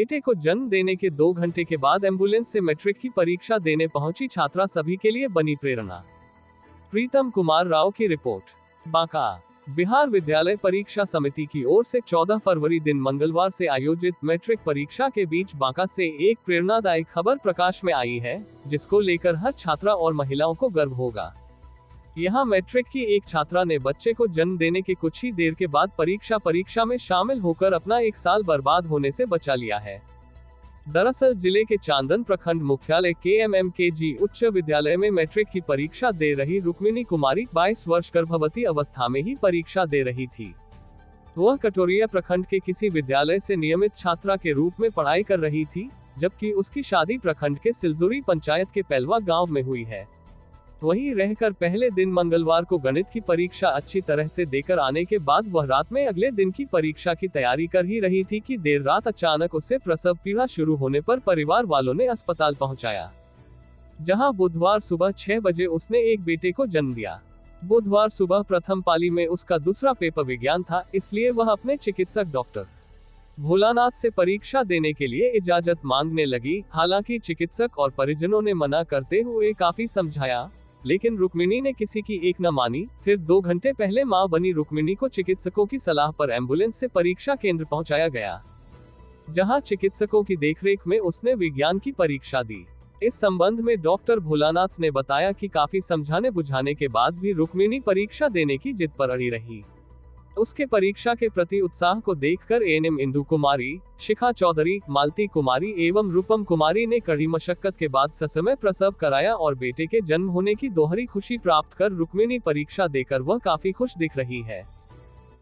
बेटे को जन्म देने के 2 घंटे के बाद एम्बुलेंस से मैट्रिक की परीक्षा देने पहुंची छात्रा सभी के लिए बनी प्रेरणा। प्रीतम कुमार राव की रिपोर्ट। बांका। बिहार विद्यालय परीक्षा समिति की ओर से 14 फरवरी दिन मंगलवार से आयोजित मैट्रिक परीक्षा के बीच बांका से एक प्रेरणादायक खबर प्रकाश में आई है, जिसको लेकर हर छात्रा और महिलाओं को गर्व होगा। यहाँ मैट्रिक की एक छात्रा ने बच्चे को जन्म देने के कुछ ही देर के बाद परीक्षा में शामिल होकर अपना 1 साल बर्बाद होने से बचा लिया है। दरअसल जिले के चांदन प्रखंड मुख्यालय KMMKG उच्च विद्यालय में मैट्रिक की परीक्षा दे रही रुक्मिणी कुमारी 22 वर्ष गर्भवती अवस्था में ही परीक्षा दे रही थी। वह कटोरिया प्रखंड के किसी विद्यालय से नियमित छात्रा के रूप में पढ़ाई कर रही थी, जबकि उसकी शादी प्रखंड के सिलजुरी पंचायत के पेलवा गांव में हुई है। वहीं रहकर पहले दिन मंगलवार को गणित की परीक्षा अच्छी तरह से देकर आने के बाद वह रात में अगले दिन की परीक्षा की तैयारी कर ही रही थी कि देर रात अचानक उसे प्रसव पीड़ा शुरू होने पर परिवार वालों ने अस्पताल पहुंचाया, जहां बुधवार सुबह 6 बजे उसने एक बेटे को जन्म दिया। बुधवार सुबह प्रथम पाली में उसका दूसरा पेपर विज्ञान था, इसलिए वह अपने चिकित्सक डॉक्टर भोलानाथ से परीक्षा देने के लिए इजाजत मांगने लगी। हालांकि चिकित्सक और परिजनों ने मना करते हुए काफी समझाया, लेकिन रुक्मिणी ने किसी की एक न मानी। फिर 2 घंटे पहले मां बनी रुक्मिणी को चिकित्सकों की सलाह पर एम्बुलेंस से परीक्षा केंद्र पहुंचाया गया, जहां चिकित्सकों की देखरेख में उसने विज्ञान की परीक्षा दी। इस संबंध में डॉक्टर भोलानाथ ने बताया कि काफी समझाने बुझाने के बाद भी रुक्मिणी परीक्षा देने की जिद पर अड़ी रही। उसके परीक्षा के प्रति उत्साह को देखकर ANM इंदु कुमारी, शिखा चौधरी, मालती कुमारी एवं रूपम कुमारी ने कड़ी मशक्कत के बाद ससमय प्रसव कराया और बेटे के जन्म होने की दोहरी खुशी प्राप्त कर रुक्मिणी परीक्षा देकर वह काफी खुश दिख रही है।